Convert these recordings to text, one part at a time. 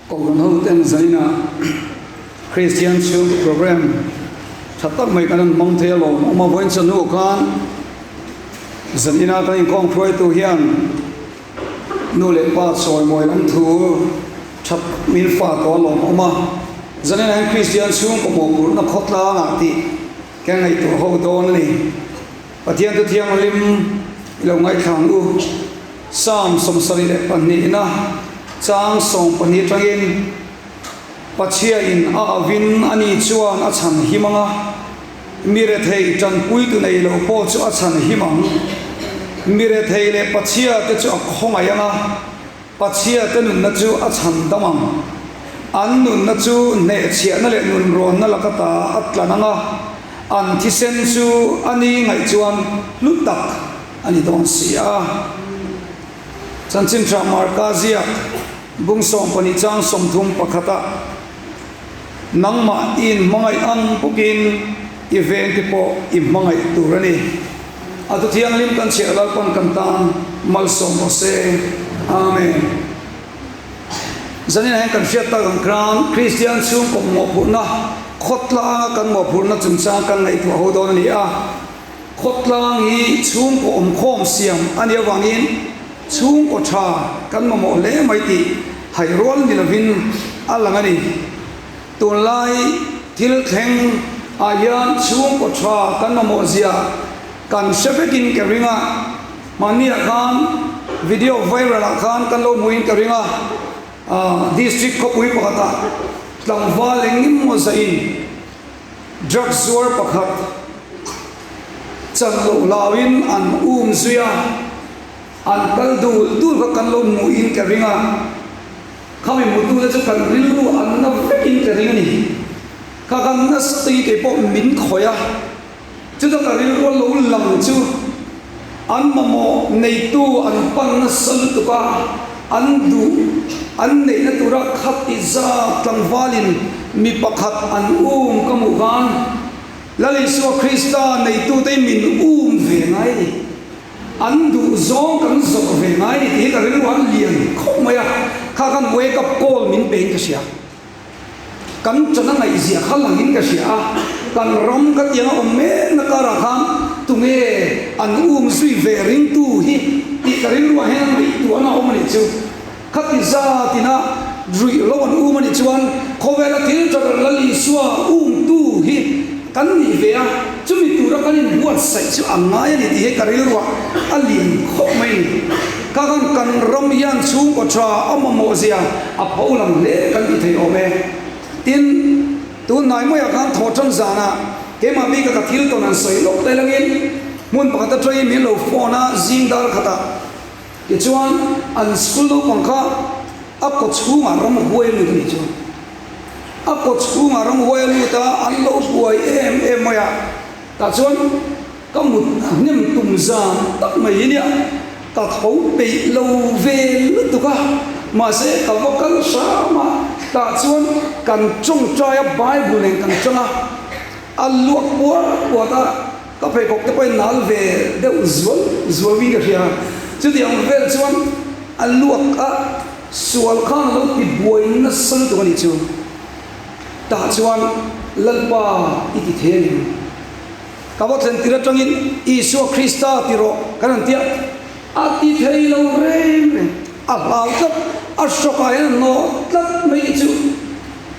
Còn hậu tên giấy na Christian School Program thật tất mấy cái mong thế lộ mà với chân hữu con dân na cái con phơi tu hiền nô lệ ba soi mồi lắm thu chập min pha có lộ mà dân na Christian School có một cuốn nó khót la ngã thì cái này tu hậu đó này và thiên tu thiên lim lâu ngày khang u sam som sari le pan ni na chang song pan hi trangin pachia in a vin ani chuan a chan himanga mire thei chan pui tu nei lo po chu a chan himang mire thei le pachia te chu a khonga yanga pachia te nun na chu a chan damang an nun na chu ne chia na le nun ron na lakata atlananga an thi sen chu ani ngai chuan lutak ani don sia chan chin tra markazia bung som pani chang som thum pakhata nangma in mangai ang pukin event po i mangai turani atu thiang lim kan che la kon kan tan mal som ose amen zanin han kan fiat ta kan kran Christian chung ko mo phuna khotla kan mo phuna chung cha kan ngai thu ho don ni a khotlang hi chung ko khom siam ani wangin chung ko tha kan mo le mai ti hai rol ni lovin alangani tunlai thil theng ayan chung ko tha kan mo zia kan shepekin ke ringa mania khan video viral khan kan lo muin ke ringa district ko pui pakata tlangwa lengim mo zain drug war pakhat chanlo lawin an zuya an kaldu dul ka kan lo muin ke ringa kami mutu le chu kan rilu an na fekin ke ringa ni ka kan na sti ke po min khoya chu da ka rilu lo lam chu an mamo nei tu an pan na sal tu ka an du an nei na tura khat iza tlangwalin mi pakhat an kamu gan lali so Krista nei tu te min ve ngai an du zo kan zo ve ngai ti ka rilu an lian khomaya kha kan wake up call min peng ka sia kan chana ngai zia khalangin ka sia kan rom ka tiang om me na ka ra kham tunge an sui ve ring tu hi ti ka rilu hen mai tu ana om ni chu khati za tina rui lo an ni chuan khowela til cha lali suwa tu hi kan ni ve a chumi tu ra kan in buat sai chu anga ya ni ti he ka rilu alien khop mai ka kan rom yan chung ko tra amamo zia a paulam le kan ti thei ome tin tu nai mo ya kan tho chang zana ke ma mi ka thil to nan soi lok te langin mun pa ta trai mi lo phone a zing dar khata ke chuan an school lo pangkha a ko chunga ram huai lu ni chu a ko chunga ram huai lu ta an lo huai em ya ta chuan ka mut nim tum zan tak mai ni ta thấu bị lâu về lúc tu ka mà sẽ tao có căn sa mà ta chuan cần trông trai Bible nên cần trông à luộc búa ta có phải có cái bên nál về đều zual vi cái kia chứ thì ông về chuan à luộc sual khan lúc bị buổi nó sân tu cái gì ta chuan lần ba ít thế này các bạn thấy tira trong in Isu Krista tiro cái này tiệt ati thei lo rem a lau tak a sokai no tlat mai chu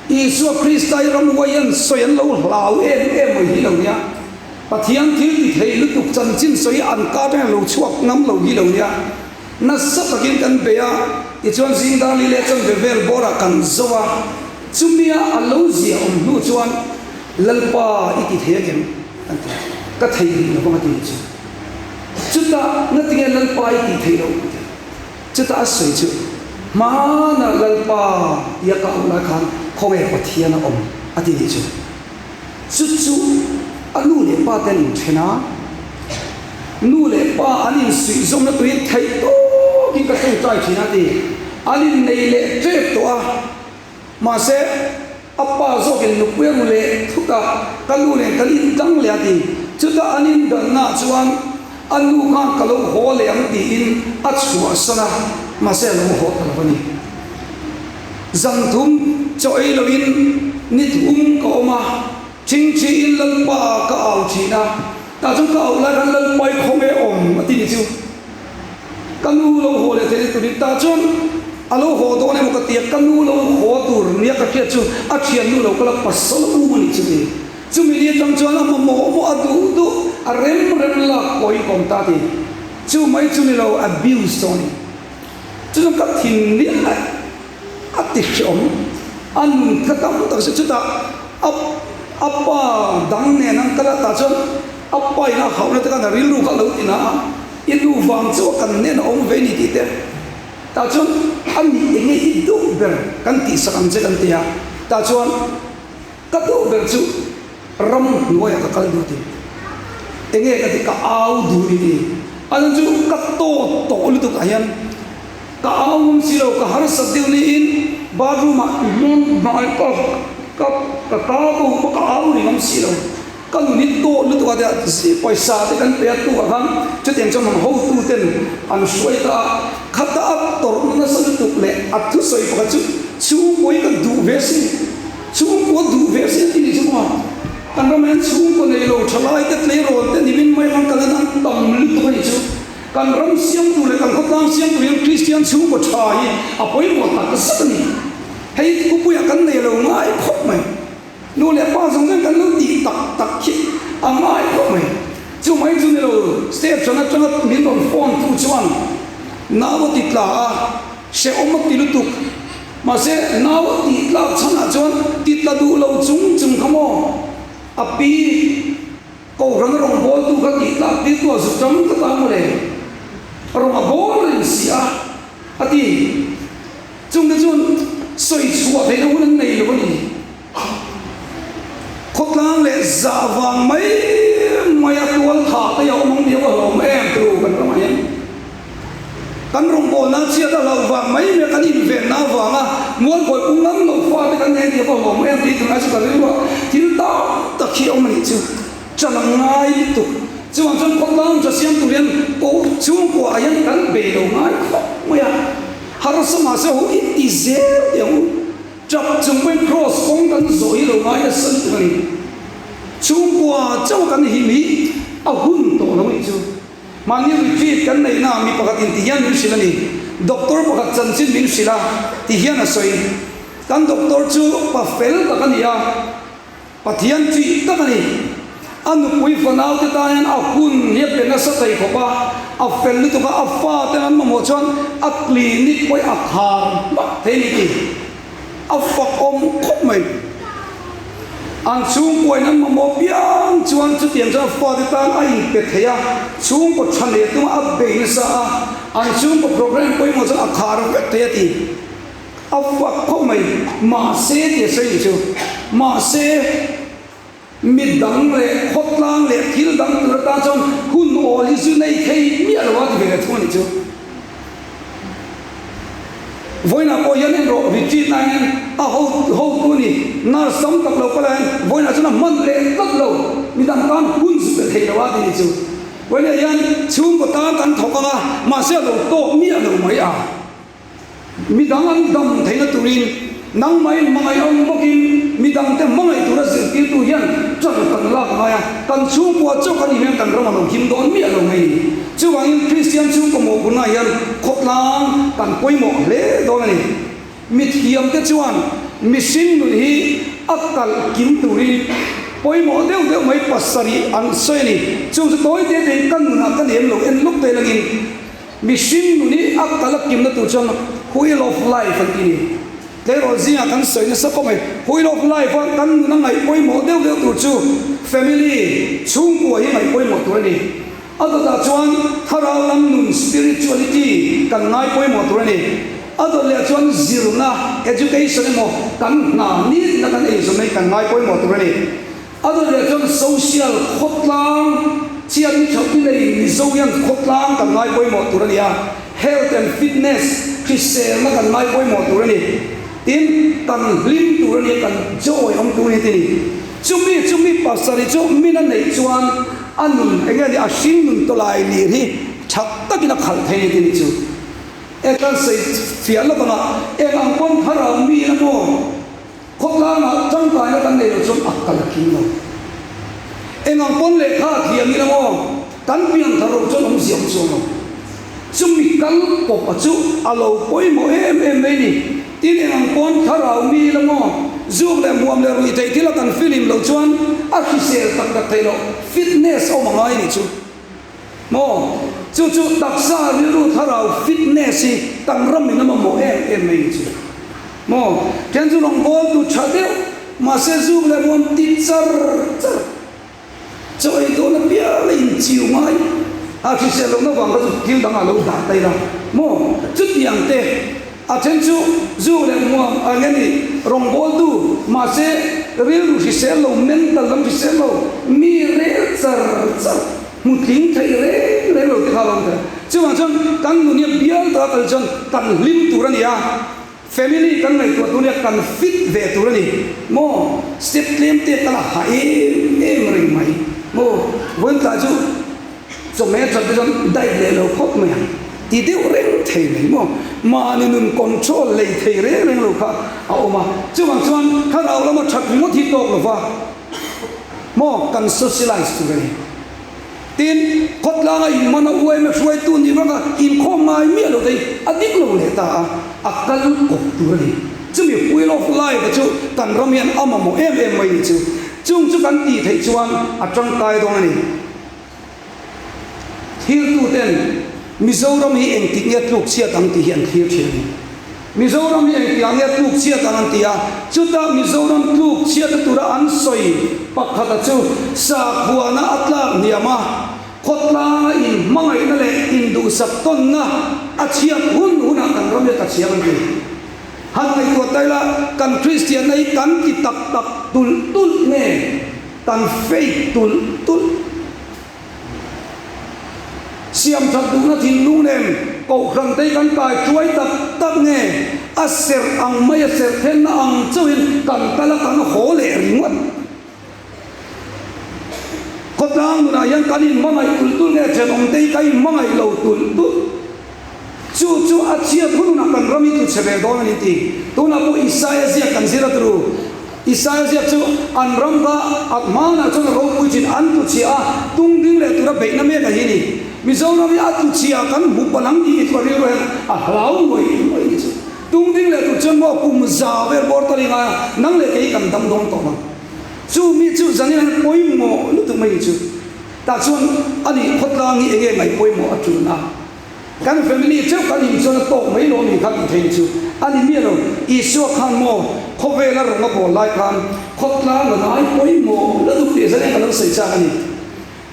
Isu Krista ram wayan soyan lo lau mai hi lo nya pathian thil ti thei lu tuk chan chin soi an ka ta lo chuak ngam lo hi lo nya na sa takin kan be ya ti chuan zing da li le chang be vel bora kan zowa chumia a lo zia lu chuan lalpa iti thei gem ka thei lo ba ti chu chuta natinge lalpa ti thei lo chuta soi chu mana lalpa ya ka ula khan khoe pathian om ati ni chu anu le pa ten thena nu le pa ani sui zom na tuin thei to ki ka tu trai thina ti ani nei le tre to a ma se apa zo ken nu pwe mu le thuka kalu le kalin dang le ati chuta anin dan na chuan anu khan kalau ho le ang ti in achua sana ma se lo ho ta bani zang thum choi loin nit ka ching chi in lal pa ka au china ta chung ka au la kan lal pai khome ati ni chu kanu lo ho le te tu ta chung alo ho do ne mo ka tiak kanu lo ho tur nia ka khia chu a thian nu lo ka la pasal mani chu ni chu mi li tang chuan ma mo adu du a rem la koi kom ta ti chu mai chu ni lo abuse so ni chu ka thin ni a ti chom an ka tam ta se chu ta apa dang ne nang kala ta chon apa ina khawna ta ka ril ru ka lo ina ilu wang chu kan ne no ong ve ni ti te ta chon an ni nge i du ber kan ti sa kan je kan ti ya ta chon ka du ber chu ram no ya ka kal du ti enge ka ti ka au du ni ti an chu ka to lu tu ka yan ka au si lo ka har sa diu ni in bathroom ma ka ko ka au ni ngam si lo ka ni to lu tu ka da si paisa te kan pe tu ka chu tiang chom ho tu ten an suai ta khata ap tor na sa tu le at tu soi pa chu koi ka du ve si chu ko du ve si ti ni chu ma kan ro men chu ko nei lo thalai te tle ro te ni min mai kan kan an tam lu tu ni chu kan ram siam tu le kan khotang siam tu yang Christian chu ko thai apoi mo ta ka sa ni hei ku pu ya kan nei lo ngai khop mai nu le pa song kan lu ti tak ki amai khop mai chu mai chu ni lo step chona min don phone tu chuan na wo ti tla se om ti lu tu ma se na wo ti tla chana chuan ti tla du lo chung khamo api ko rong bol tu ka ti tla ti tu su cham ta mo le rong bol rin sia ati chung de chun soi chua thei no nan nei lo ni khotlang le za wang mai maya tual tha ta yo mong dia ko lo em tu kan ma yan kan rong bol na chia ta lo wang mai me kan in ven na wa ma muan koi ung nam lo fa ta kan ne dia ko lo em ti tu na chu ka ri wa til ta khi om ni chu chan ngai tu chu ang chon khotlang cho siam tu rian ko chu ko ayan kan be lo ngai mo ya har sama se ho it is there yo chap chung wen cross kong kan zoi lo ngai a san tu ni chung kwa chau kan hi mi a hun to lo ni chu mani retreat kan nei na mi pakat in tiyan mi sila ni doctor pakat chanchin min sila tiyan a soi kan doctor chu pa fel ta kan ya pathian chi ta kan ni anu pui fanau te ta yan a hun he pe na sa tai ko ba a fel ni to ka a fa te an mo chon a clinic poi a khar ba the ni ti a fak om khop mai an chung koi nan mo piang chuan chu tiang cha fa te tan a in pe theya chung ko thale tu a be ni sa an chung ko program poi mo cha a khar ve te ti a fak khop mai ma se te sei chu ma se mid dang le khotlang le thil dang tu ta chon hun o li su nei thei mi alwa ti ve thon ni chu voina ko yan ro retreat na yan a ho tu ni na sam tak lo pala voina chuna man le tak lo mi dang kan hun su pe thei wa ti ni chu voina yan chung ko ta kan thoka ma se lo to mi alo mai a mi dang an dam thei na turin nang mai mangai ong bokin mi dang te mangai tu ra zil ti tu yan chon kan la ka ya kan chung ko cho kan ni kan ro ma no kim don mi alo mai chu wang in Christian chung ko mo kuna yan khotlang kan poi mo le do ni mi thiam te chuan mi sin nu hi akal kim tu ri poi mo deu mai pasari an soi ni chung chu toi te kan na kan em lo en luk te langin mi sin nu ni akal kim na tu chon wheel of life an ti thế rồi riêng kan soi na sa ko mai wheel of life kan na ngai poi mo deu tu chu family chung ko hi ngai poi mo tu ni ado da chuan tharau lam nun spirituality kan ngai poi mo tu ni ado le chuan zirna education mo kan na ni na kan ei so mai kan ngai poi mo tu ni ado le chuan social khotlang chian thoti nei ni zo yan khotlang kan ngai poi mo tu ni a health and fitness christian na kan ngai poi mo tu ni tin kan lim tu ni kan joy om tu ni ti chumi pasari chu mina nei chuan anun enga ni asin nun to lai li ri thak takina khal thei ni chu ekan sei fiala banga engang pom thara mi na lại nó căn này là chốn akal kinh lo em ang pon lệ kha thiam ni mo kan piang tharo chốn ông diệm chốn lo chúng mi kal pop achu alo poi mo em ni tin em ang pon tharau mi lo mo zoom le muam le rui thei thila kan film lo chuan a khi sel tak tak thei lo fitness o mangai ni chu mo chu taksa ri ru tharau fitness si tang ram ni na mo em ni chu mo ken chu long bol tu chade ma se zoom le muam ti char choi do na pia le in chiu mai a khi sel lo na wang ka chu thil dang a lo da tai la mo chu tiang te a chen chu zu le muam a ngani rong bol tu ma se real ru sel lo mental lam sel lo mi re char mu ting thai re lo ti khalong ta chu wang chon kan nu ni bial ta kal chon kan lim tu ra ni a family kan ngai tu ni kan fit ve tu ra ni mo step lim te kala ha em ring mai mo wen ta chu so me cha de chon dai le lo khop me ti deu reng thei nei mo ma ni nun control lei thei re reng lo kha a oma chuang chuan kha raw lo ma thak mo thi tok lo wa mo kan socialize tu re tin khot la nga in mana uai me suai tu ni ba in kho mai mi lo dei adik lo le ta akal ko tu re chu mi wheel of life chu kan ramian ama mo em mai chu chung chu kan ti thei chuan a tang kai dong ani thil tu ten Mizoram hi eng ti nge tluk chia tang ti hian thir thir ni Mizoram hi eng ti nge tluk chia tang ti a chuta Mizoram tluk chia ta tura an soi pakhata chu sa khuana atla niama khotla in mangai na le in du sak ton na a chia hun kan ram ta chia man ni han ngai ko taila kan Christian nei kan ki tak tul ne tan faith tul siam thật đúng là thiên lung nem cầu khẩn tây căn cài chuối tập nghe aser ang mây aser thêm na ang châu hin cần ta là cần khổ lệ riêng mất có đang là yang cần in mang ai tul nghe trên ông tây cái mang ai lâu tul chu achia thun na cần rami tu chebe do ni ti tu na bu Isaiah zia kan zira tru Isaiah zia chu an ram ka atma na chu ro pu chin an tu chia tung ding le tu ra be na me ka hi ni Mizoram ya tu chia kan bu palang di ko ri ro a hlau ngoi chu tung ding le tu chen mo kum za ver bor ta ri nga nang le ke kan dam dong to ma chu mi chu zani han poi mo lu tu mai chu ta chuan ani khotla ngi ege ngai poi mo atu na kan family chu kan in chuan to mai lo mi kan thei chu ani mi lo isu khan mo khove la ro ngo lai kan khotla na nai poi mo lu tu te zani kan sei cha ani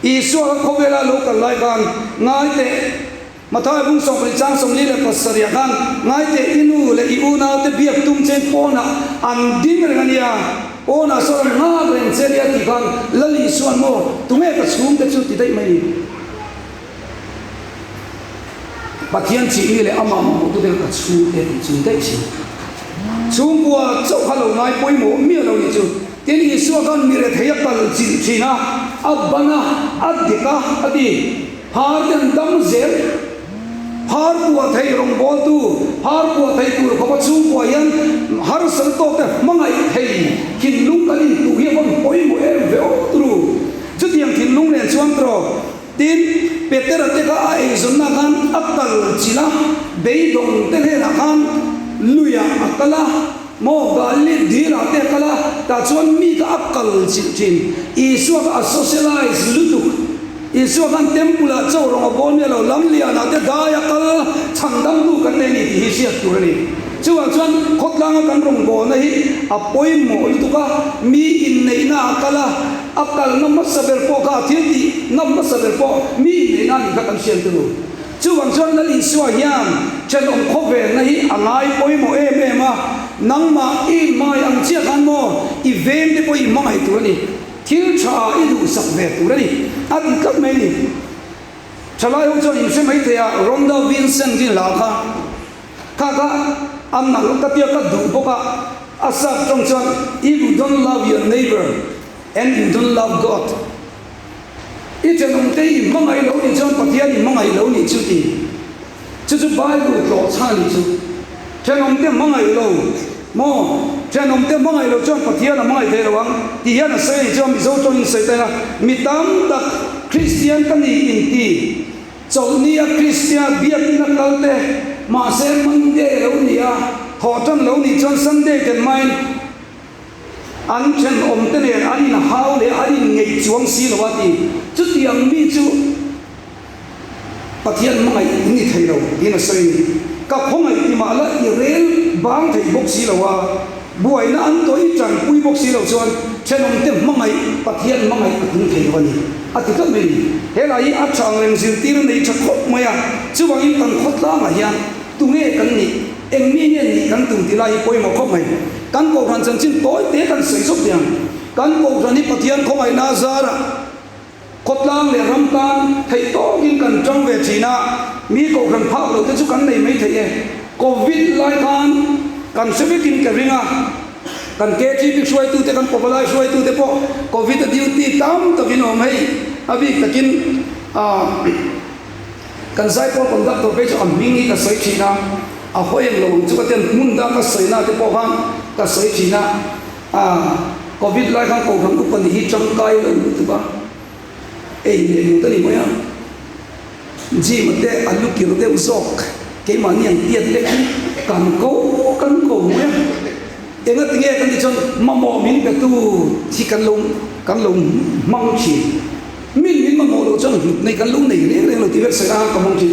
Isu ka khobela local lai kan ngai te mathai bung song pri chang som li le pasariya kan ngai te inu le iu na te biak tum chen pona an ding re ngania ona so nga ren cheria ti kan lali suan mo tume ka chum te chu ti dai mai pathian chi ni le ama mo tu de ka chu te chu dai chi chung bua chau khalo ngai poi mo mi lo ni chu tin Isu kan mi re thaya kal chi na abana adika adi har den dam zel har bua thai rong bol tu har bua thai tur ko chu bua yan har san to te mangai thei kin lung kalin tu hi kon poi mo em ve o tru chu tiang kin lung len chuang tro tin peter ate ka ai zon na kan akal chila be dong te le na kan luya akala mo gali dira te kala ta chuan mi ka akal chin Isu ka socialize lutu Isu kan tempula chau ronga bol me lo lam lia na te daya kal chandam tu kan ne ni hi sia tu ni chuan khotlang kan rong bo na hi apoi mo lutu ka mi in nei na kala akal nam saber po ka thiti nam saber po mi nei na ni ka kan sian tu chuan na Isu hian chen om khove na hi angai poi mo em a nang ma i mai ang chia kan mo i vem de poi mai tu ni thil cha i du sak ve tu ni at kat me ni chalai ho chon in se mai te a Ronda Vincent din la kha am na lo ta pia ka du bo ka asap trong chon if you don't love your neighbor and you don't love God i chen om te i mangai lo ni chon pathian i mangai lo ni chu ti chu Bible lo cha ni chu chen om te mangai lo mò trên ông tiếc mong ngày lâu trong bậc thiên là mong ngày thế rồi thì hiện là xây cho mình dấu trong những xây tay là mình tám đặc Christian cái gì in ti chỗ nia Christian biết là câu thế mà xem Monday lâu nia họ trong lâu nia trong Sunday cái mai anh trên ông tên này anh là hao để anh ngày chuông xí là gì chút tiền mi chú bậc thiên mong ngày in thầy đâu in là xây các phong ngày thì mà là Israel bang thầy bốc xí là buổi nó ăn tối chẳng quy bốc xí là chuan trên ông tên mong ngày bậc thiên mong ngày in thầy đâu nhỉ thì các mình thế là ý chàng làm gì tiền này chắc khóc mày chứ bằng ý cần khóc lá mà hiền tụi nghe cần nhỉ em mi nhỉ cần tụi thì lại quay một khóc mày cần cầu thần chân chính tối tế cần sấy sốc tiền cần cầu thần đi bậc thiên không ai na ra ra khóc lang để râm tan thầy to kinh cần trong về chỉ na mi cầu thần phao đầu tới chút cần này mấy thầy covid lại tan cần sẽ biết kinh cái riêng cần kê chi biết xuôi tu te cần populai lại xuôi tu te po covid the duty tam to kin om hei abi takin cần sai po kon dak to pe cho am mingi ka sai china a hoyeng lo chu ka ten mun da ka sai na te po han ka sai china covid lại kan ko han ku pan hi chang kai lo tu ba ei ne ta ni moya ji ma te alu ki ro te usok ke ma niang tiet le kan ko moya em nói tiếng nghe con đi chọn mà mò miếng cái tu thì căn lông mong chỉ miếng mà mò đồ chọn này căn lông này đấy là tiếng xảy ra có mong chỉ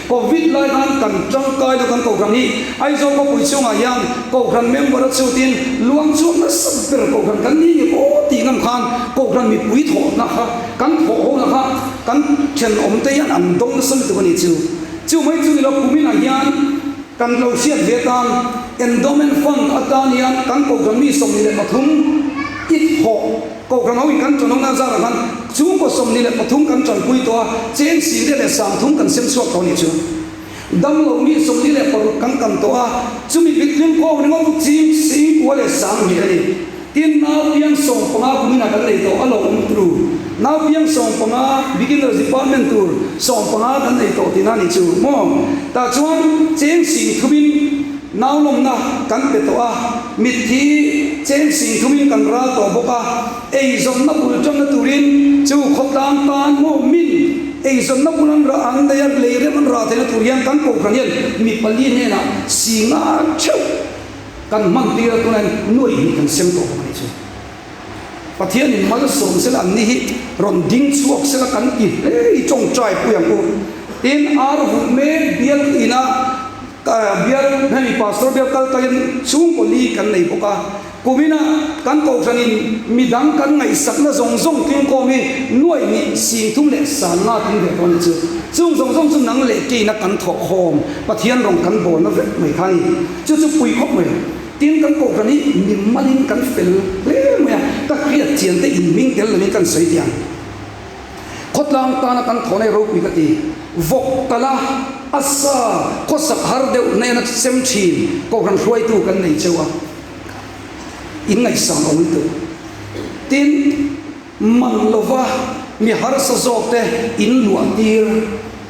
covid lại han cần trong coi được con cầu khăn đi ai do có buổi chiều ngày yang cầu khăn mấy bữa đó chiều tiên luang xuống nó sập bể cầu khăn căn đi như có tiếng ngâm khan cầu khăn bị bụi thổ na ha căn thổ na ha căn chân ống tay ăn đông nó sân từ con đi chiều mấy chiều là cũng mình là yang căn lâu xiết Việt Nam endowment fund atanian kan ko gami som ni le pathum it ho ko gamawi kan chonong na za ran chu ko som ni le pathum kan chon pui to chen si de le sam thum kan sem suak to ni chu dam lo mi som ni le par kan to a chu mi bitlim ko ni ngom chim si ko le sam ni ani tin na piang som panga kumi na kan le to alo tru na piang som panga beginner department tur som panga kan le to tinani chu mo ta chuan chen si thumin nào lòng na cắn bể to mít thi trên sinh thùng cắn ra to boka ấy giống nó bùn trong nó turin chú khóc tan tan mô min ấy giống nó bùn ra ăn đây ăn lấy đấy ăn ra thế nó turin cắn cổ khăn yên mít bali này là xì ngã chịu cắn măng tia tôi này nuôi mít cắn xem cổ này chứ và thiên nhiên mà nó sống sẽ là ní rồi đinh chuộc sẽ là cắn kịp ấy trong trái bùn cô tin ar hụt mê biếng ina biar nani pastor biar kal tayin chung poli kan nei boka kumina kan ko sanin midang kan ngai sakna zong zong tin ko mi nuai ni si thum le san na tin de ton chu chung zong zong chung nang le ki na kan tho khom pathian rong kan bo na ve mai khai chu chu pui khop mai tin kan ko kani nim malin kan fel le mo ya ka kriat chian te in ming tel le kan sei tiang khotlang ta na kan thonai ro pi ka ti vok tala asa ko sak har deuh nei na sem thin ko ran hruai tu kan nei chewa in ngai sang ong tu tin man lova mi har sa zok te in lu atir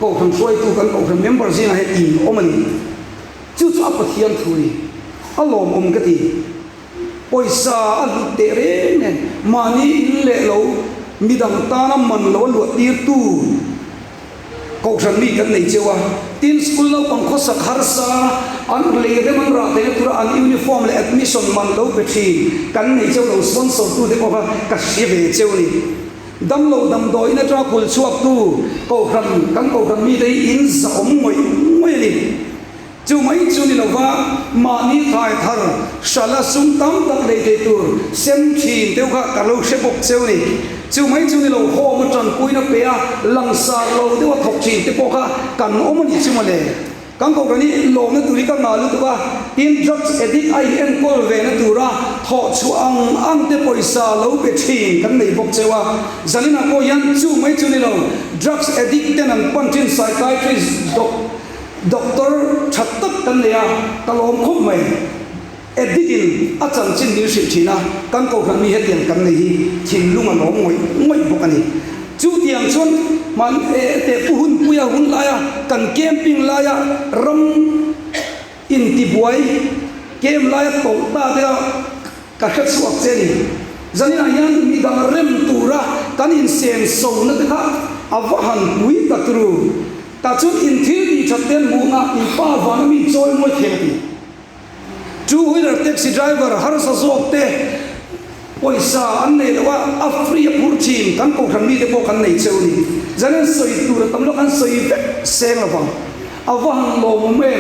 ko ran hruai tu kan ko ran member zina he in omani chu chu apathian thui alom om ka ti poisa alu te re ne mani in le lo midang ta na man lo lu atir tu ko ran mi kan nei chewa tin school lo pang kho sak har sa an le de man ra te tura an uniform le admission man lo pe thi kan nei cheu lo sponsor tu de ko ka si ve cheu ni dam lo dam doi na tra khul chuak tu ko ran kan ko ran mi dei in za om ngoi ni chu mai chu ni lo wa ma ni thai thar shala sum tam tak dei te tur sem thi teu kha ka lo se bok cheu ni chu mai chu ni lo ho ma tran pui na pe a lang sa lo de wa thok chi te po kha kan om ni chu ma le kan ko ni lo na tu ri ka na lu tu ba tin drugs addict ai en kol ve na tu ra tho chu ang te poisa lo pe thi kan nei bok chewa zalina ko yan chu mai chu ni lo drugs addict ten an pantin psychiatrist doctor thattak kan leya kalom khop mai editin achan chin ni si thina kan ko khan mi he tiang kan nei hi thin lunga lo ngoi bokani chu tiang chon man te puhun puya hun laya kan camping laya ram in ti buai kem lai to ta te ka khat suak che ni zanina yan mi da rem tura kan in sen so na te kha avahan pui tatru ta chun in thil di thatten mu na in pa van mi choi moi theli two wheeler taxi driver har sa zok te poisa an nei wa a free purchin kan ko thang mi te ko kan nei cheu ni zanen soi tura tam lo kan soi seng la bang avang lo me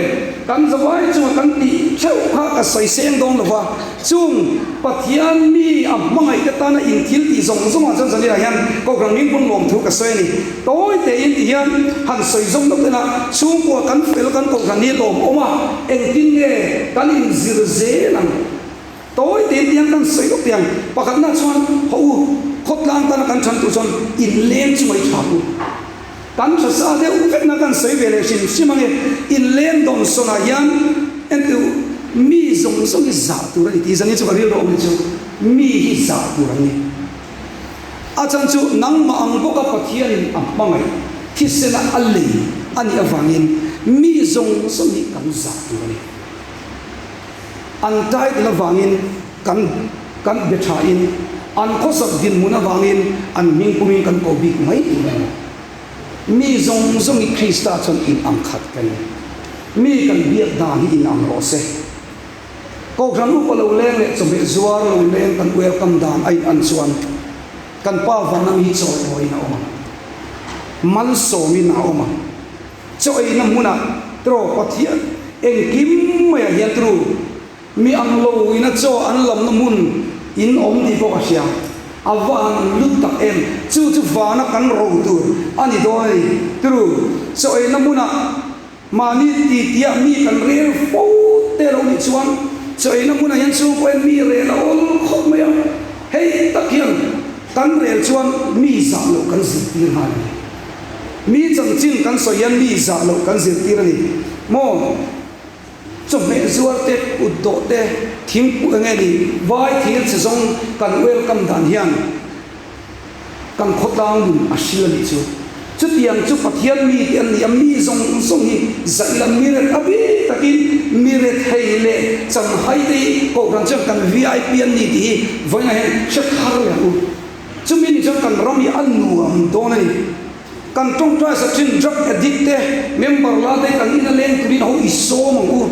kan zawai chu kan ti cheu kha ka soi seng dong lo wa chung pathian mi amai ta ta na in thil ti zong zong chan chan ya yan ko kan ning pun lom thu ka soi ni toi te in ti yan han soi zong lo na chung ko kan fel kan ko kan ni lom oma eng tin nge kan in zir ze lang tối đến tiếng đang sấy gốc tiền và các nạn xoan hậu khốt lang ta là căn chân tu son in lên cho mấy chạp căn thật xa theo phép na căn sấy về lệ xin xí mang in lên đồng son à yan em tu mi dùng số cái giả tu ra thì dân cho cái điều đó mình cho mi cái giả tu ra này à chân chú nắng mà ang bốc các pathian am mang ấy thì sẽ là alle anh ấy vangin mi dùng số cái căn giả tu ra này an tai la wangin kan betha in an khosap din muna wangin an ming pumi kan ko big mai mi zong zong i krista chon in am khat kan mi kan biak da hi in am ro se ko gram ko lo leng le chome zuar lo leng kan welcome dan ai an chuan kan pa wanang hi choi hoi na oma man so mi na oma choi na muna tro pathian eng kim mai hian tru mi ang lo ina cho an lam na mun in om di ko kasya awan lut tak em chu vana kan ro tu ani doi tru so e na muna mani ti tia mi kan re fo te ro ni chuan so e na muna yan chu ko mi re la ol khot me hei takian kan re chuan mi za lo kan zir tir ha mi chang chin kan so yan mi za lo kan zir tir ni mo chụp mẹ ruột tết ụt độ tết thím của nghe đi vai thiên sử dụng cần welcome đàn hiền cần khốt lang đùn asia đi chú chút tiền chút phát hiện mi tiền ni mi dùng dùng ni dạy làm mi rệt abi takin mi rệt hay lệ chẳng hay đi cổ rằng chẳng cần VIP anh đi thì với này chắc khá là u chú mi chẳng cần ram ăn nuông đó này cần trong trai sẽ trên drug addict member la đây cần in lên tụi nó iso mong u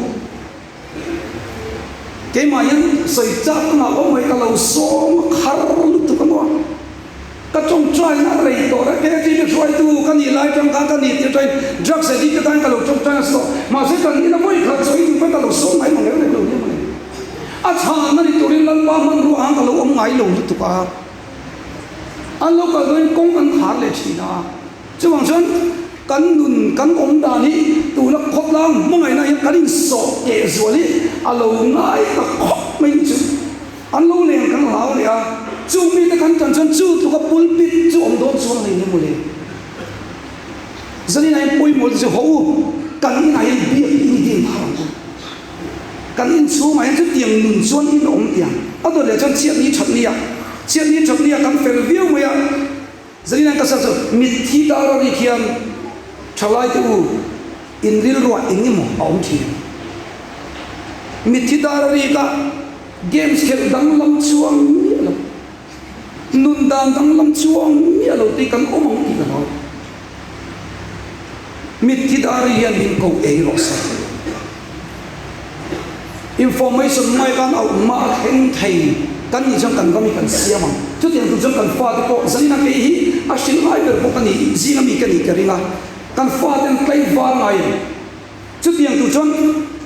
cái mà những sợi chắc nào ông ấy cả lâu số khár lúc tụi con các trong trai nó rầy tổ đó cái gì được xoay tu cái gì lại trong cái gì tiêu trai drug sẽ đi cái tay cả lâu trong trai số mà sẽ cần in nó mới khát xoay tu phải cả lâu số mấy mà nếu này lâu như vậy à cha nó đi tụi lên ba mình ruộng ăn cả lâu ông ấy lâu lúc tụi con anh lâu cả rồi công ăn khát lên chỉ na chứ bằng chân kan nun kan om da ni tu na khot lang mangai na kan in so ke zo ni alo ngai ka khot mai chu an lo leng kan lao le a chu mi ta kan tan chan chu tu ka pulpit chu om don chu nei ni mo le zani nai poi mo chu ho kan in ai bi in din thang kan in chu mai chu tiang nun chuan in om tiang a do le chan chiat ni chat ni kan fel viu mai a zani nai ka sa chu mit thi da ra ri khian chalai tu in ril ruat ingi mo aum thi mithidari ka games khel dang lam chuang mi lo nun dan dang lam chuang mi lo ti kan omong ti ka mithidari yan bin ko e ro sa information mai kan au ma khen thai kan ni jang kan gami kan siama chu tiang tu jang kan fa ko zanina ke hi a shin ai ber ko kan ni zinga mi kan ni karinga kan fa ten klai va ngai chút tiền tu chon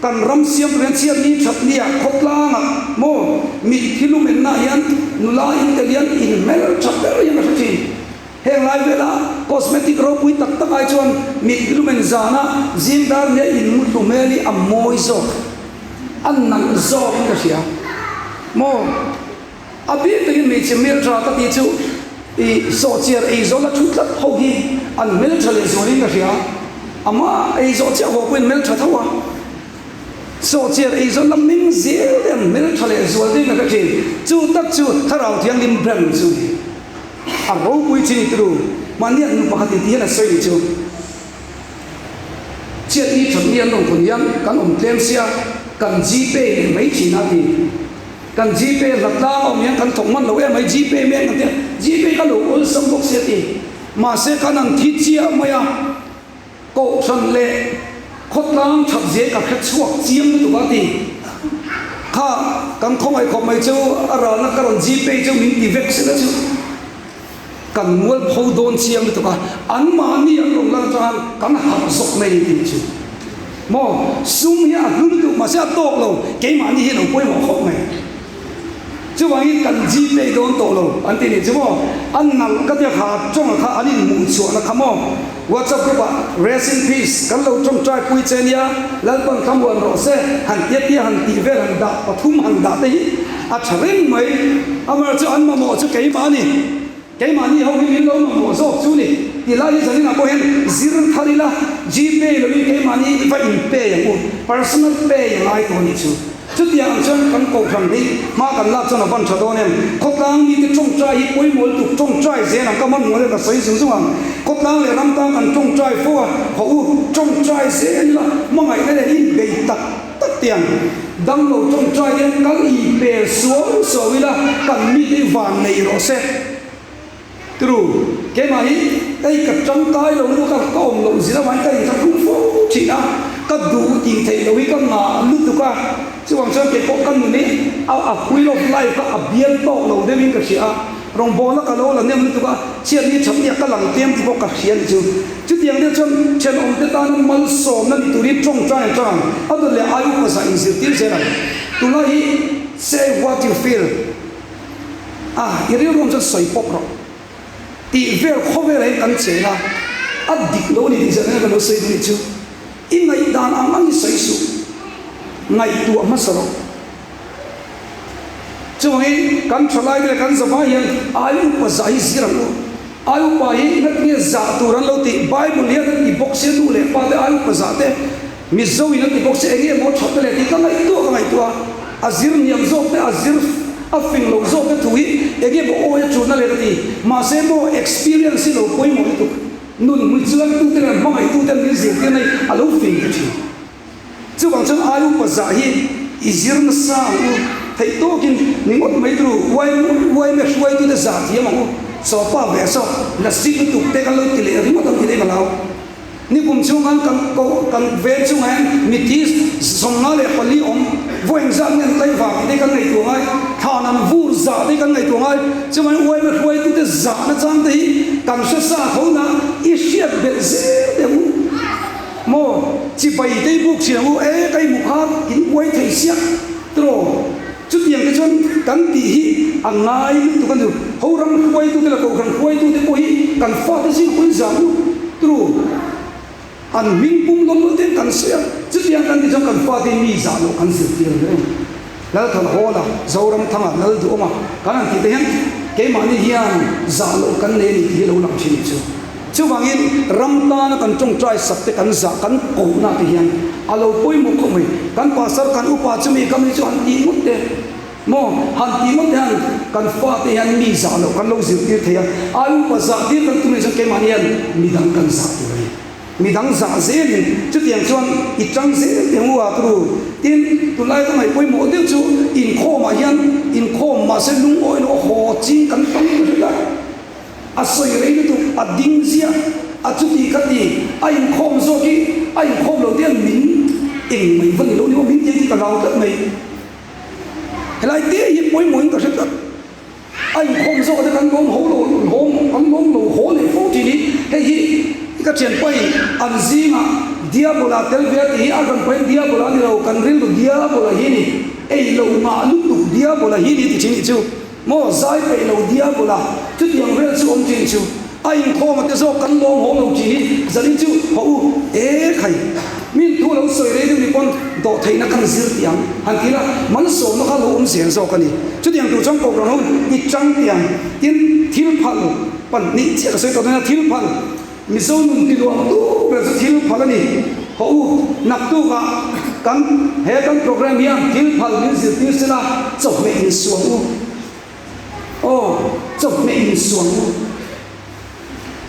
kan ram siam ren chiat ni that ni a khot lang mo mi kilomen na yan nula intellian in mel chapter yang thi heng lai vela cosmetic ro pui tak tak ai chon mi kilomen zana zindar ne in mutu meli a moi zo an nang zo ka sia mo abi te mi chemel tra ta ti chu i so chiar ei zo la thut la ho hi an mel thale zo ni ka sia ama ei zo cha ho quên mel tha thawa so chiar ei zo lam ming zel dem mel thale zo de ka chi chu tak chu tharau thiang lim brem chu a ro pui chi tru man ni nu pakhat ti na soi chu chiat ni thon nian dong thon yan kan om tlem sia cần GP mấy chỉ nào thì cần GP lật la ông nhé cần thống man lâu em mấy GP men cần thế GP cái lâu ôn sâm bốc xe thì mà sẽ cái năng thịt chia mày à cổ sân lệ khốt lang chặt dễ cả khét suộc chiếm tụ cái thì ha cần không ai không mấy chú ở đó nó cái GP chú mình đi vexed đó chú cần mua phô đôn chiếm tụ cái anh mà anh đi ăn lồng lang cho anh cần học sốc này thì chú mò sung ya lúc tụ mà sẽ tốt lâu cái mà anh đi đâu quay mà học này chú vậy cần GP đôn tốt lâu anh tin chú mò anh nằm cái việc hạt trong là anh đi mù chuột là không mò WhatsApp các bạn rest in peace kan lo trong trai pui chen ya lan bang tham buồn rõ se hàn tiết tia hàn tì về hàn đạp và thum hàn đạp đấy à chả mấy ama cho anh mà mò cho cái mà ni hậu ni lo mà mò zo chú ni thì lại giờ ni là có hen zero thari la GP lo ni cái mà ni phải in pay yang personal pay yang ai ko ni chú chút tiền chân cần cầu khẩn đi mà cần làm cho nó văn cho tôi nem cốt lang đi cái trong trai cuối mỗi tục trong trai dễ làm các món mỗi là xây dựng xuống hàng cốt lang là năm ta cần trong trai phô họ trong trai dễ như là mong ngày đây là đi gầy tật tất tiền đăng lộ trong trai đến các ý bè xuống so với là cần mi đi vàng này rõ xe từ cái mà ấy đây cả trong tay rồi nó các ông lộ gì đó mấy cái thằng cũng phố chỉ là các đủ tiền thể đối các mà lúc tụi ca chứ bằng chân cái có căn này à quy luật lại các biến tốc lâu để mình cái gì à rong bò nó cả lâu là nem lúc tụi ca chuyện đi chấm nhạc các lần tiêm thì có cả chuyện chứ chứ tiền đi chân chân ông ta nó mal sôm nó đi tụi đi trong trai trang ở đó là ai cũng phải insist tiêu thế này tụi nó đi say what you feel à cái điều ông chân soi bốc rồi thì về không về lại cần chế là à địch lối đi giờ này cái nó xây đi chứ in ngày đàn anh xây sụp ngày tua mất rồi cho nên cần trở lại cái cần giải hiện ai cũng phải giải gì rồi ai cũng phải nó nghe giả tu rằng lâu thì Bible này thì box sẽ tu lệ pa thì ai cũng phải giải thế mình dâu nó thì box sẽ nghe một chút lệ thì cái ngày tua azir niệm dâu thì azir afing lâu dâu cái tuổi cái bộ ôi chút nó lệ thì mà sẽ bộ experience lâu quay một chút nun mui chuan tu te ran mai tu te ni zin te nei alo fin ke thi chu bang chang ayu pa za hi izir na sa u thei to kin ni ngot mai tru wai me shwai tu te za thi ma u so pa ve so la si tu te kan lo ti le ri ma tam ti le ma lao ni kum chung an kan ve chung an mi ti som na le pali om voeng zang ngen tai va ti kan nei tu ngai thanan vu za ti kan nei tu ngai chu mai wai me shwai tu te za na chang te cần xuất xa khâu na ít siết bể dễ để mu mò chỉ bày đây buộc chỉ là mu cái mục hát in quay thầy siết rồi chút tiền cái chân cần tỉ hi ăn ngay tụi con được hậu răng quay tụi là cầu răng quay tụi cái quay cần phát cái gì quay giảm rồi ăn minh bung lông lông tiền cần siết chút tiền cần thì trong cần phát thì mi giảm nó cần siết tiền đấy là thằng hoa là giàu lắm thằng ăn nó đủ mà cái này thì thế cái mà ni hiền giả lộ cắn lên thì lâu lắm chuyện chứ vàng in ram ta nó cần trông trai sập cái cắn giả cắn cổ na thì hiền alo bôi một không mình cắn pasar cắn upa chứ mình cầm đi cho anh đi mất đấy mò hắn đi mất đấy cắn pha thì hiền mi giả lộ cắn lâu dịu tiêu thế ai upa giả tiêu cắn tụi mình cho cái mà hiền mi đang cắn giả tụi mình mi đang giả dễ liền chứ tiền cho anh ít trăng dễ tiền mua tụi tiền tụi lại cái này bôi một tiêu chú in kho mà hiền in kho mà sẽ lung oi nó hồ chi cắn tông cái đó à soi đấy tụ à đinh zia à chút đi cái gì anh khom rồi ki anh khom đầu tiên mình vẫn lâu lâu mình chỉ cả đầu tất mình lại tiếc hiệp mỗi mỗi cái rất anh khom rồi thì căn gom hố đồ căn gom đồ hố này phố chỉ đi cái gì cái chuyện quay ăn gì mà diabola tel việt thì akan quay diabola đi đâu cần riêng được diabola hi ni ấy lâu mà lúc tụ diabola hi đi thì chính chứ mò giải về lâu diabola chút tiền về chứ ông chính chứ anh kho mà cái số cắn lông hổ lâu chỉ dẫn chứ hậu khai min thu lâu sợi đấy đi con độ thấy nó cần giữ tiền hàng kia là món số nó khá lâu ông xiên số cái này chút tiền tụ trong cổ rồi ít trăng tiền thiếu phần phần nị chỉ là sợi cái này thiếu phần mi số mình thì luôn tu bây giờ thiếu phần này hậu nạp tu cả căn hệ căn program here thiếu phần mình giữ tiêu sẽ là chọc mẹ xuống chọc mẹ xuống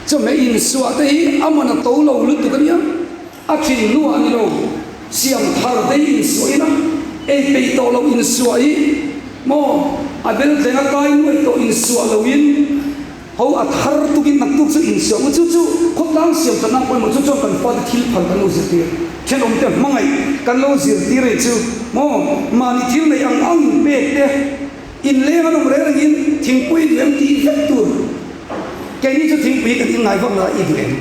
cho mấy in xóa đấy ama na tàu lâu lướt tụi cái nhá, à chỉ nua anh lâu, xiêm thar đấy in xóa na, pe to lo in suai mo abel tenga kai noi to in suai lo in ho a thar tu kin nak tu chu in suai chu khot lang siam tan nak mo chu kan fa thil phal kan lo zir tir chen om te mangai kan lo zir tir re chu mo mani thil nei ang pe te in le ma nom re in thing pui lem ti vet tu cái này cho thing pui kan in ngai vak la i du em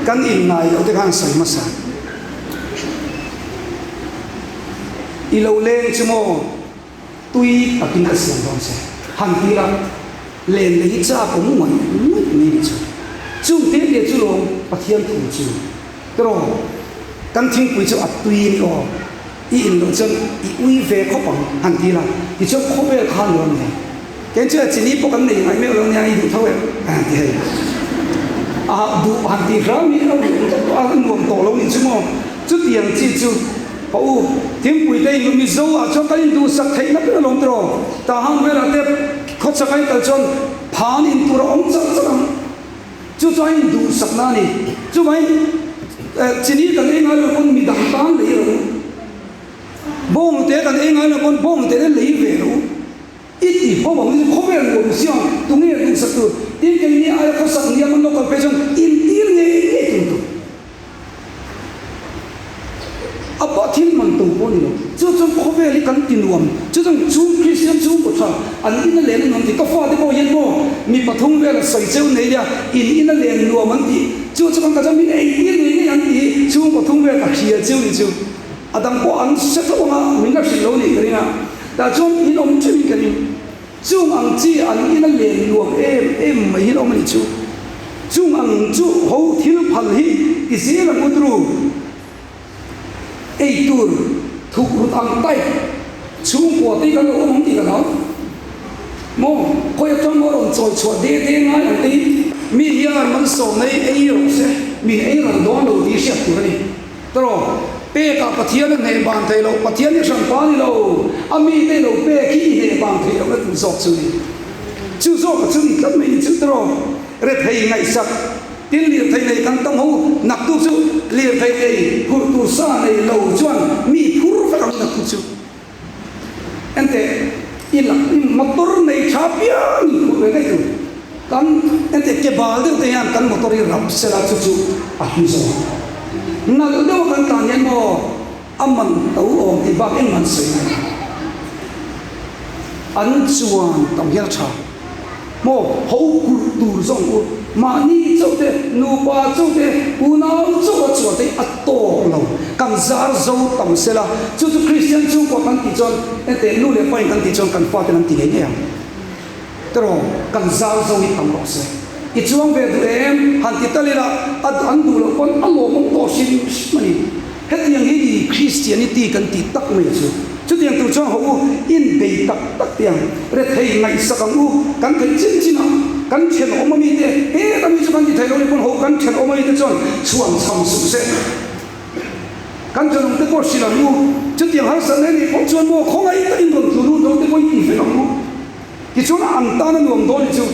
kan in ngai o te kan sai ma sa i lo len chu mo tui akin ka siam dong se han ti la len le cha ko mu ngai ni ni chu te de chu lo pathian thu chu tro kan thing pui chu at tui ni o i in lo chen i ui ve kho pang han ti la i chu kho ve khan lo ne ken chu chi ni po kan nei mai me lo ne ai du thau han ti du han ti ra mi lo a nuam to lo ni chu mo chu tiang chi chu hậu tiếng quỷ tây người dâu à cho cái du sắc thấy nó biết lòng trò ta hàng về là tiếp khó sắc cái tờ chôn phá nên tu ông sắc sắc chú cho anh du sắc na nè chú mấy chỉ ní cần anh nói là con bị đằng tán lấy rồi bông thế cần anh nói là con bông thế lấy về rồi ít thì có bằng như không biết là một siêu tu nghe du sắc tu tiếng cái này ai có sắc nghe mà nó còn phải chôn in tiếng nghe tu apa thil man tu po ni chu chu khove li kan tinuam chu chu Christian chu ko tha an in len nom ti ka fa de ko yen mo mi pathum ve la sai cheu nei ya in len nuam an ti chu kan ka jam mi ei ni an ti chu pathum ve ka khia cheu ni chu adam ko an se to nga min ka si lo ni ri na da chu in om chu mi ka ni chu ang chi an in len nuam em mai hi om ni chu ang chu ho thil phal hi isi la mudru ei tur thu rut ang tai chung ko ti ka lo mong ti ka lo mo ko ya chong mo ron choi chua de ngai ang ti mi ya man so nei ei ro se mi ei ran do lo ti sia tu ni tro pe ka pathian ne ban thai lo pathian ni sang pa ni lo ami te lo pe ki ne ban thai lo na tu sok chu so ka chu ni ka me ni chu tro re thai ngai sak tiếng liệt thầy này càng tâm hữu nạp tu chu liệt thầy này hụt tu sa này lầu chuan mi phur phải làm nạp tu chu anh thế in là motor này chắp ya ni hụt cái tu kan anh thế cái bal được thế anh kan motor đi rap sẽ là chu à hi so na đâu kan tan nhân mo amman tàu ôm thì bác anh man soi anh chuan tàu hiar cha mo hậu tu zong mà ni châu thế nu ba châu thế u nào châu châu thế at to lo kam zar zau tam se la chu Christian chu ko kan ti chon ente nu le point kan ti chon kan fa kan ti ne ya tro kan zar zau ni tam lo se i chuang ve du em han ti tali la ad an du lo kon alo mong to sin mani het yang hi Christianity kan ti tak me chu tiang tu chong ho in be tak tiang re thei ngai sakang u kan thei chin china kan chen om mi te he kan mi chu kan ti thei lo ni pon ho kan chen om mi te chon chuang cham su se kan chen te ko sila mu chu tiang har san ni pon chuan mo khong ai ta in don tu lu do te ko ti fe lo mu ki chu na an ta na nuam do ni chu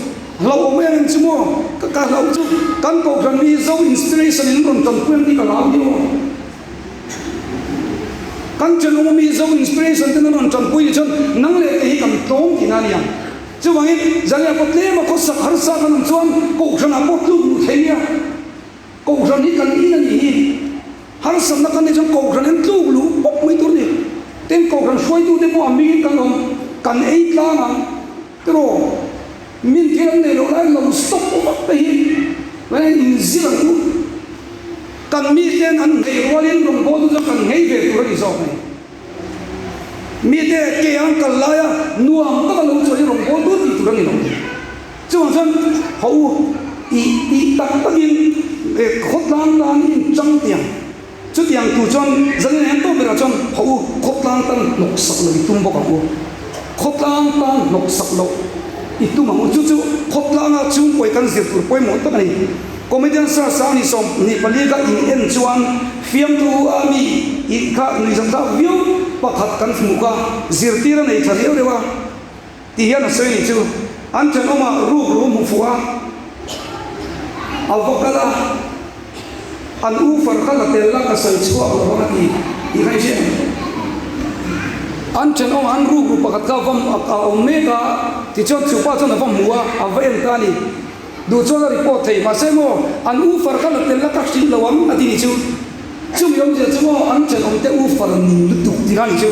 lo om en chu mo ka lo chu kan ko kan mi zo inspiration in ron tam kuen ti ka la ni mo kan chen om mi zo inspiration te na ron tam pui chon nang le te hi kam tong ki na ni yang chu wang in zang ko tle ma ko sak har sa kan chuan ko khana ko tu thei ya ko khana ni kan in ni hi har sam na kan ni chon ko khana en tu lu pok mai tur ni ten ko khana shoi tu te po ami kan om kan ei tla na tro min thiam ne lo lai lo stop ko pe hi wen in zira tu kan mi ten an ngei rolin rom bo tu kan ngei ve tu ri zo mai mi te ke ang kalaya nuam ta lo choi rom bo tu ti tu kan ni lo chu san ho i tak takin e khot lang lang in chang tiang chu tiang tu chon zan ne to be ra chon ho khot lang tan nok sak lo tum bo ka ko khot lang tan nok sak lo i tu ma chu khot lang a chung poi kan zir tur poi mo ta ni comedian sa ni som ni pali ka in en chuan fiam tu ami i kha ni jam ta view pakhat kan mu ka zir tira nei thariu rewa ti hian soi ni chu an chen oma ru mu fuwa avokala an u far khala tel la ka sai chua lo na ki i hai je an chen ong an ru pakat ka vom omega ti chon chupa chon vom muwa aven tani du chon report thei ma se mo an u far ka tel la ka tin lawam ati ni chu chum yom je chu mo an chen ong te u far ning lu tuk ti ran chu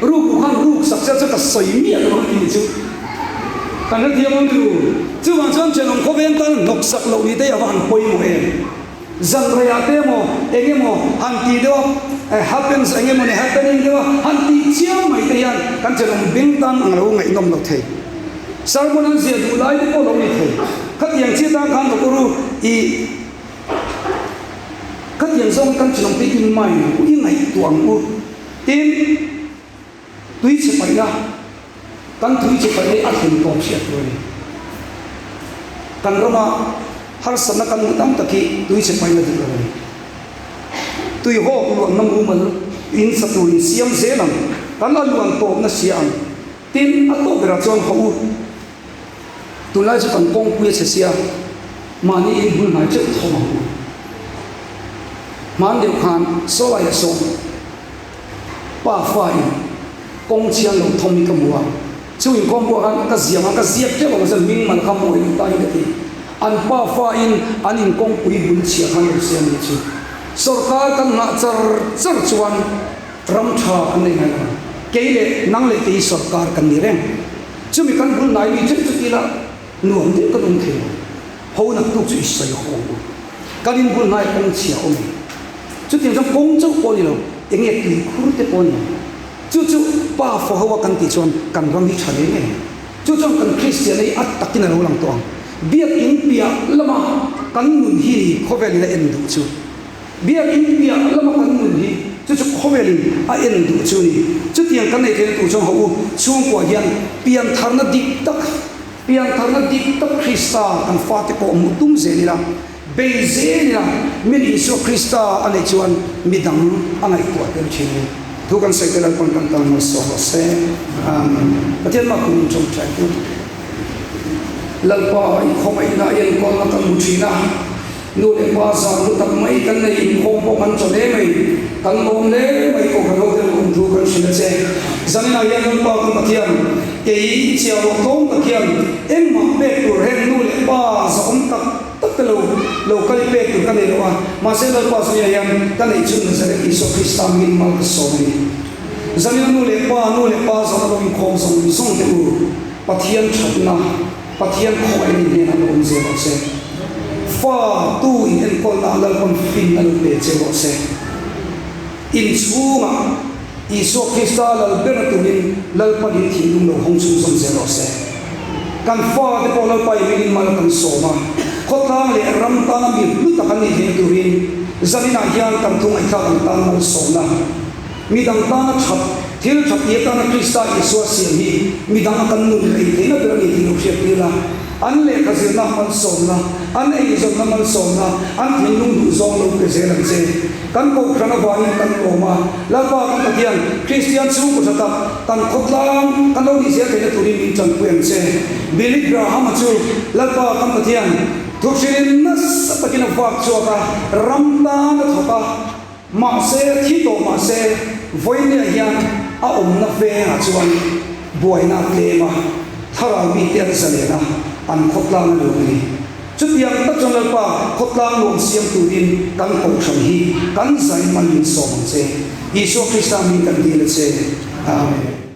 ru khan ru sak sa ka soi mi an ong ni chu kan ha thiam lu chu wang chon chen ong ko ven tan nok sak lo ni te ya van poi mo e zan raya te mo enge mo han ti do happens enge mo ne happening do han ti chiam mai te yan kan chen ong bing tan ang lo ngai nom lo thei sarmon an zia du lai ko lo ni thei khat yang chi ta kan ko ru I khat yang song kan chen ong te kin mai ku I ngai tuang u tin tui che pai na kan tui che pai a thim tom sia tu ni kan roma har sana kan mutam taki tui che pai na du ni tui ho lu nam u mal in sa tu in siam zelam kan la luan to na siam tin a to bera chon ho u tu lai chu kan kong pu che sia mani in bul na che tho ma man deu khan so lai so pa fai kong chiang lo thom ka muwa chu in kong bo kan ka ziak ke ba sa ming man kham mo in tai ti an pa fa in an in kong pui bun chia khan lo siam ni chu sarkar kan na char chuan ram tha an nei ngai ke le nang le ti sarkar kan ni reng chu mi kan bul nai ni chu chu ti la nuam te ka dum the ho na tu chu sai ho kan in bul nai kong chia o mi chu tin jong kong chu ko ni lo enge ti khur te ko ni chu pa fo hawa kan ti chon kan ram hi thale nge chu chon kan christian ai at takin ro lang tong biak in pia lama kan nun hi khoweli la en du chu biak in pia lama kan nun hi chu khoweli a en du chu ni chu tiang kan nei the tu chong ho chung kwa hian pian tharna dik tak krista kan fa te ko mutum ze ni la beize ni la min iso krista ane chuan midang angai ko ter chini thu kan sai telan kon kan tan so se pathian ma kun chong chai tu lalpa I khomai na yen kon na kan muthina nu le pa sa nu tak mai kan nei khom po kan chole mai kan om le mai ko kan ho te kum thu kan sina che zanina yen pa kan pathian ke I chia lo tong pathian em ma pe tu ren nu le pa sa om tak lo kali pe tu kan lo ma se lo pa sa yan kan nei chun na se Iso Krista min mal so ni zanina nu le pa sa lo in khom song ni song te u pathian chatna pathian khoi ni na lo je lo se fa tu in en kol na la kon fin na lo pe che lo se in chunga Iso Krista lal ber tu min lal pa ni thi lu lo hong chu som je lo se kan fa te ko lal pa min mal kan so ma khotlang le ram ta na mi lu ta kan ni he tu rin zanina hian kan thung ai kha kan tan mal so na mi dang ta na chhat thil chhat ye ta na Krista Iso siam hi mi dang kan nu le te na ber ni thi lu phia pi la an le ka zir na man som na an ei zon na man som na an thin lung du zong lo pe se lam che kan ko khana wa ni kan lo ma la pa kan pathian Christian chu ko thata kan khotlang kan lo ni se te tu ri min chan puem che Billy Graham chu la pa kan pathian thu shirin nas pakina wak chu ka ramda na thopa ma se thi to ma se voine hian a om na ve a chuan boina le ma thara mi tian sale na an khotlang lo ni chutiang ta chongal pa khotlang lom siam turin kan ko thang hi kan zai man min som che Iso Krista min kan dil che amen